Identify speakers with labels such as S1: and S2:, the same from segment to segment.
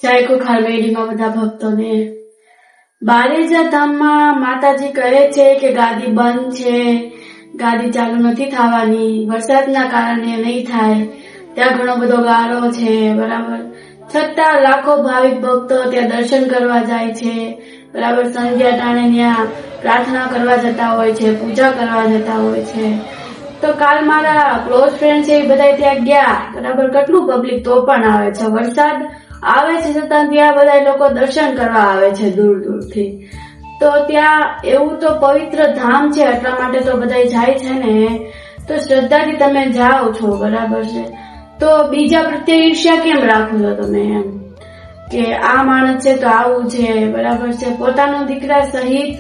S1: જય કુખાર મેડીમાં બધા ભક્તોને બારેજા ધામમાં માતાજી કહે છે કે ગાદી બંધ છે, ગાદી ચાલુ નથી થવાની, વરસાદના કારણે નહીં થાય, ત્યાં ઘણો બધો ગારો છે, બરાબર. છતાં લાખો ભાવિક ભક્તો ત્યાં દર્શન કરવા જાય છે, બરાબર. સંધ્યા ટાણે ત્યાં પ્રાર્થના કરવા જતા હોય છે, પૂજા કરવા જતા હોય છે. તો કાલ મારા ક્લોઝ ફ્રેન્ડ છે એ બધા ત્યાં ગયા, બરાબર. કેટલું પબ્લિક તો પણ આવે છે, વરસાદ આવે છે છતાં ત્યાં બધા લોકો દર્શન કરવા આવે છે દૂર દૂરથી. તો ત્યાં એવું તો પવિત્ર ધામ છે એટલા માટે તો બધા જાય છે ને. તો શ્રદ્ધાથી તમે જાઓ છો, બરાબર છે. તો બીજા પ્રત્યે ઈર્ષ્યા કેમ રાખો છો તમે, એમ કે આ માણસ છે તો આવું છે, બરાબર છે. પોતાનો દીકરા સહિત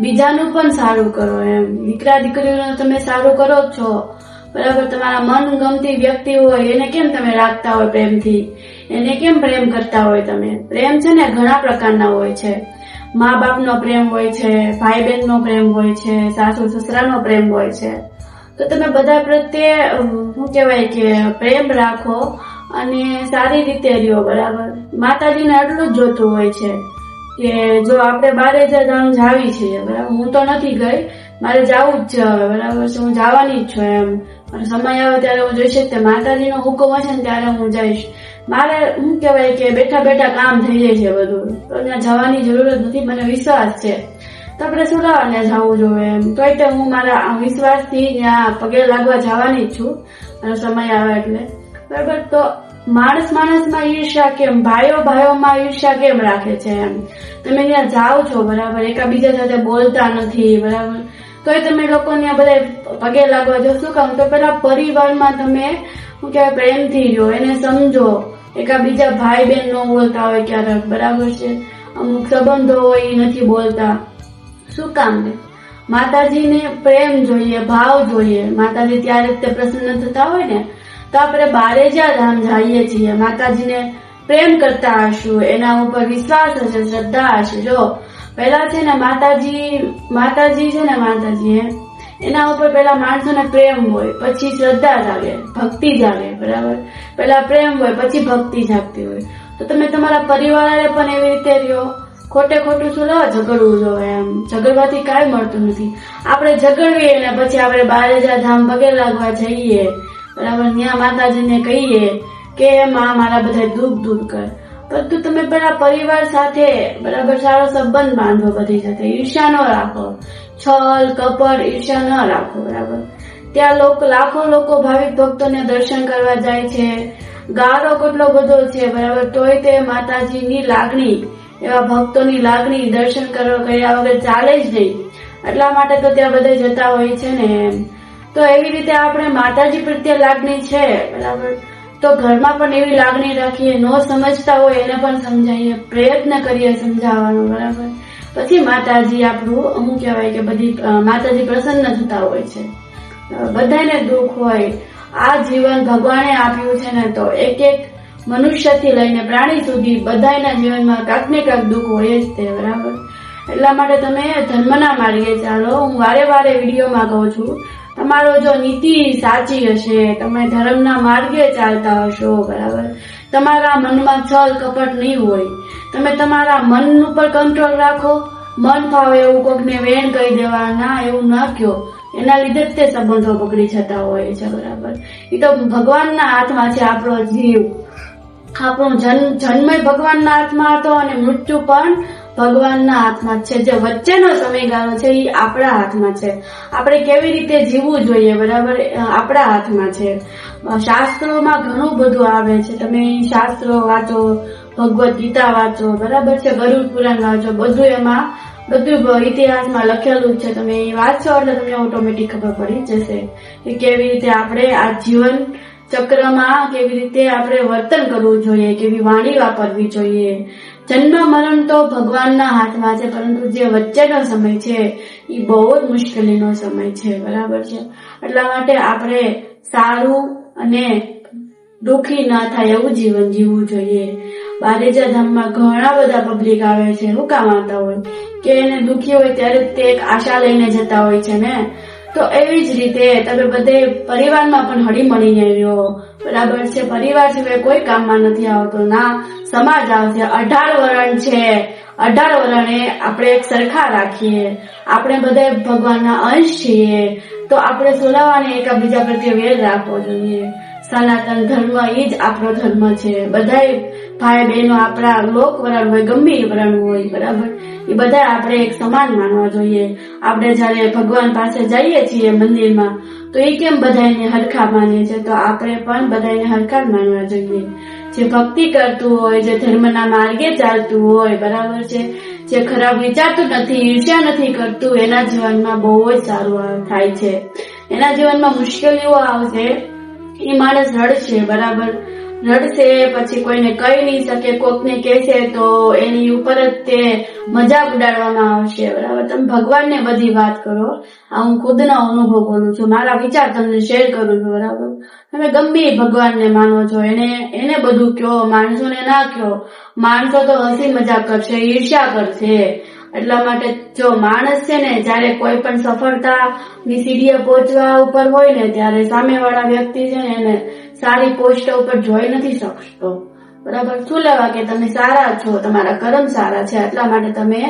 S1: બીજાનું પણ સારું કરો, એમ. દીકરા દીકરીનું તમે સારું કરો જ છો, બરાબર. તમારા મન ગમતી વ્યક્તિ હોય એને કેમ તમે રાખતા હોય પ્રેમથી, એને કેમ પ્રેમ કરતા હોય તમે. પ્રેમ છે ને ઘણા પ્રકારના હોય છે. મા બાપનો પ્રેમ હોય છે, ભાઈ બહેનનો પ્રેમ હોય છે, સાસુ સસરાનો પ્રેમ હોય છે. તો તમે બધા પ્રત્યે શું કહેવાય કે પ્રેમ રાખો અને સારી રીતે રહ્યો, બરાબર. માતાજીને આટલું જ જોતું હોય છે કે જો આપણે બારેજા ધામ જાવી છીએ, બરાબર. હું તો નથી ગઈ, મારે જવું જ છે હવે, બરાબર છે. હું જવાની જ છું, એમ. અને સમય આવે ત્યારે હું જોઈશ કે માતાજીનો હુકમ હશે ને ત્યારે હું જઈશ. મારે શું કહેવાય કે બેઠા બેઠા કામ થઈ જાય છે બધું, તો ત્યાં જવાની જરૂર જ નથી, મને વિશ્વાસ છે. તો આપણે શું લાવવાને જવું જોઈએ, એમ. તોય તે હું મારા વિશ્વાસથી ત્યાં પગે લાગવા જવાની જ છું અને સમય આવે એટલે, બરાબર. તો માણસમાં ઈર્ષ્યા કેમ, ભાઈઓમાં ઈર્ષ્યા કેમ રાખે છે, એમ. તમે ત્યાં જાઓ છો, બરાબર, એકાબીજા સાથે બોલતા નથી, બરાબર. તોય તમે લોકો ત્યાં બધા પગે લાગવા જો. શું કામ? તો પેલા પરિવારમાં તમે શું કહેવાય પ્રેમથી રહ્યો, એને સમજો. એકાબીજા ભાઈ બહેન ન બોલતા હોય ક્યારેક, બરાબર છે. અમુક સંબંધો હોય એ નથી બોલતા. શું કામ ને? માતાજીને પ્રેમ જોઈએ, ભાવ જોઈએ. માતાજી ત્યારે તે પ્રસન્ન થતા હોય ને, તો આપણે બારેજા ધામ જઈએ છીએ. માતાજીને પ્રેમ કરતા હશું, એના ઉપર વિશ્વાસ હશે, શ્રદ્ધા હશે. જો પેલા છે ને માતાજી છે ને માતાજી એના ઉપર પેલા માણસોને પ્રેમ હોય, પછી શ્રદ્ધા જાગે, ભક્તિ જાગે, બરાબર. પેલા પ્રેમ હોય પછી ભક્તિ જાગતી હોય. તો તમે તમારા પરિવારને પણ એવી રીતે રહ્યો. ખોટે ખોટું શું લેવા ઝઘડવું જોઈએ, એમ. ઝઘડવાથી કાંઈ મળતું નથી. આપણે ઝઘડીએ ને પછી આપણે બારેજા ધામ પગે લાગવા જઈએ, બરાબર. ત્યાં માતાજીને કહીએ કે માં મારા બધા દુઃખ દૂર કર. પરંતુ તમે પેલા પરિવાર સાથે, બરાબર, સારો સંબંધ બાંધો, બધી સાથે ઈર્ષ્યા ન રાખો, છલ કપટ ઈર્ષ્યા ન રાખો, બરાબર. ત્યાં લાખો લોકો ભાવિક ભક્તોને દર્શન કરવા જાય છે, ગારો કેટલો બધો છે, બરાબર. તોય તે માતાજીની લાગણી, એવા ભક્તોની લાગણી દર્શન કર્યા વગર ચાલે જ નહીં. એટલા માટે તો ત્યાં બધા જતા હોય છે ને, એમ. તો એવી રીતે આપણે માતાજી પ્રત્યે લાગણી છે, બરાબર. તો ઘરમાં પણ એવી લાગણી રાખીએ. ન સમજતા હોય એને પણ સમજાવીએ, પ્રયત્ન કરીએ સમજાવવાનો, બરાબર. પછી માતાજી આપણું અમુક કહેવાય કે બધી માતાજી પ્રસન્ન થતા હોય છે. બધાને દુઃખ હોય. આ જીવન ભગવાને આપ્યું છે ને, તો એક એક મનુષ્યથી લઈને પ્રાણી સુધી બધાના જીવનમાં કાંક ને કાંક દુઃખ હોય જ તે, બરાબર. એટલા માટે તમે ધર્મના માર્ગે ચાલો. હું વારે વારે વિડીયોમાં કહું છું, તમારો જો નીતિ સાચી હશે, તમે ધર્મના માર્ગે ચાલતા હશો, બરાબર. તમારા મનમાં છલ કપટ નહીં હોય, તમે તમારા મન ઉપર કંટ્રોલ રાખો. મન ફાવે એવું કોકને વેણ કહી દેવા, ના એવું ના કયો. એના લીધે જ તે સંબંધો બગડી જતા હોય છે, બરાબર. એ તો ભગવાનના હાથમાં છે આપણો જીવ. આપણો જન્મ ભગવાનના હાથમાં હતો અને મૃત્યુ પણ ભગવાનના હાથમાં છે. જે વચ્ચેનો સમયગાળો છે એ આપણા હાથમાં છે. આપણે કેવી રીતે જીવવું જોઈએ, બરાબર, આપણા હાથમાં છે. શાસ્ત્રોમાં ઘણું બધું આવે છે. તમે શાસ્ત્રો વાંચો, ભગવદ ગીતા વાંચો, બરાબર છે, ગરુડ પુરાણ વાંચો, બધું ઇતિહાસમાં લખેલું છે. તમે એ વાંચો એટલે તમને ઓટોમેટિક ખબર પડી જશે કે કેવી રીતે આપણે આ જીવન ચક્રમાં કેવી રીતે આપણે વર્તન કરવું જોઈએ, કેવી વાણી વાપરવી જોઈએ. જન્મ મરણ તો ભગવાનના હાથમાં છે, પરંતુ જે વચ્ચેનો સમય છે એ બહુ જ મુશ્કેલીનો સમય છે, બરાબર છે. એટલા માટે આપણે સારું અને દુઃખી ના થાય એવું જીવન જીવવું જોઈએ. બારેજા ધામમાં ઘણા બધા પબ્લિક આવે છે. શું કામ આવતા હોય કે એને દુઃખી હોય ત્યારે તે એક આશા લઈને જતા હોય છે ને. તો એવી જ રીતે તમે બધે પરિવારમાં પણ હળી મળીને રહ્યો, બરાબર છે. પરિવાર સિવાય કોઈ કામમાં નથી આવતો, ના સમાજ આવશે. 18 વરણ છે, 18 વરણે આપણે એક સરખા રાખીએ. આપણે બધા ભગવાનના અંશ છીએ, તો આપણે સોલાવાને એકબીજા પ્રત્યે વેર રાખવો જોઈએ. સનાતન ધર્મ એ જ આપણો ધર્મ છે. બધાય ભાઈ બહેનો આપણા લોક વરણ હોય, ગંભીર વરણ હોય, બરાબર, એ બધા આપણે એક સમાન માનવા જોઈએ. આપણે જયારે ભગવાન પાસે જઈએ છીએ મંદિરમાં, તો એ કેમ બધાને હરખા માને છે, તો આપણે પણ બધાને હરખા જ માનવા જોઈએ. જે ભક્તિ કરતું હોય, જે ધર્મના માર્ગે ચાલતું હોય, બરાબર છે, જે ખરાબ વિચારતું નથી, ઈર્ષ્યા નથી કરતું, એના જીવનમાં બહુ જ સારું થાય છે. એના જીવનમાં મુશ્કેલીઓ આવશે, એ માણસ રડશે, બરાબર, રડશે, પછી કોઈને કહી નહીં શકે, કોકને કહેશે તો એની ઉપર જ તે મજાક ઉડાડવામાં આવશે, બરાબર. તમે ભગવાનને બધી વાત કરો. આ હું ખુદનો અનુભવ બોલું છું, મારા વિચાર તમને શેર કરું છું, બરાબર. તમે ગમે ભગવાનને માનો છો, એને બધું કહો, માણસોને ના કહો. માણસો તો હસી મજાક કરશે, ઈર્ષ્યા કરશે. એટલા માટે જો માણસ છે ને, જયારે કોઈ પણ સફળતાની સીડીએ પહોંચવા ઉપર હોય ને, ત્યારે સામેવાળા વ્યક્તિ છે ને એને સારી પોસ્ટ ઉપર જોઈ નથી શકતો, બરાબર. શું લેવા કે તમે સારા છો, તમારા કર્મ સારા છે, એટલા માટે તમે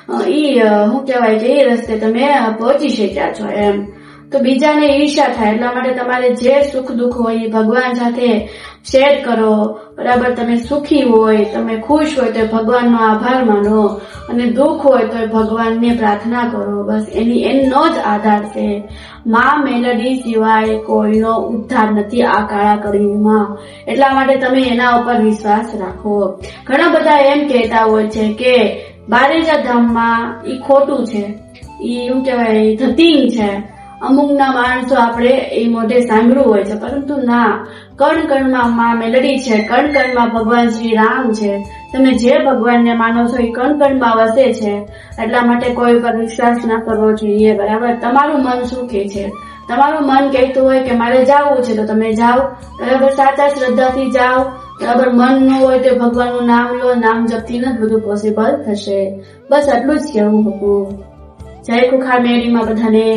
S1: શું કહેવાય કે એ રસ્તે તમે પહોંચી શક્યા છો એમ. તો બીજાને ઈર્ષ્યા થાય, એટલા માટે તમારે જે સુખ દુઃખ હોય એ ભગવાન સાથે શેર કરો, બરાબર. તમે સુખી હોય, તમે ખુશ હોય તો ભગવાનનો આભાર માનો, અને દુઃખ હોય તો ભગવાનને પ્રાર્થના કરો. બસ એનો જ આધાર છે. માં મેલડી સિવાય કોઈનો ઉદ્ધાર નથી આ કાળા કળિયુગમાં. એટલા માટે તમે એના ઉપર વિશ્વાસ રાખો. ઘણા બધા એમ કહેતા હોય છે કે બારેજા ધામમાં ઈ ખોટું છે, ઈ શું કહેવાય ધતિંગ છે. અમુકના માણસો આપણે એ મોઢે સાંભળ્યું હોય છે, પરંતુ ના, કણ કણમાં માં મેલડી છે, કણ કણમાં ભગવાન શ્રી રામ છે. તમે જે ભગવાનને માનો છો એ કણ કણમાં વસે છે. એટલા માટે કોઈ પર વિશ્વાસ ના કરવો જોઈએ, બરાબર. તમારું મન શું કહે છે? તમારું મન કહેતું હોય કે મારે જાવું છે તો તમે જાઓ, બરાબર, સાચા શ્રદ્ધાથી જાઓ, બરાબર. મન ન હોય તો ભગવાનનું નામ લો, નામ જપથી જ બધું પોસિબલ થશે. બસ આટલું જ કહેવું હતું. જય ખુખાર મેળીમાં બધાને.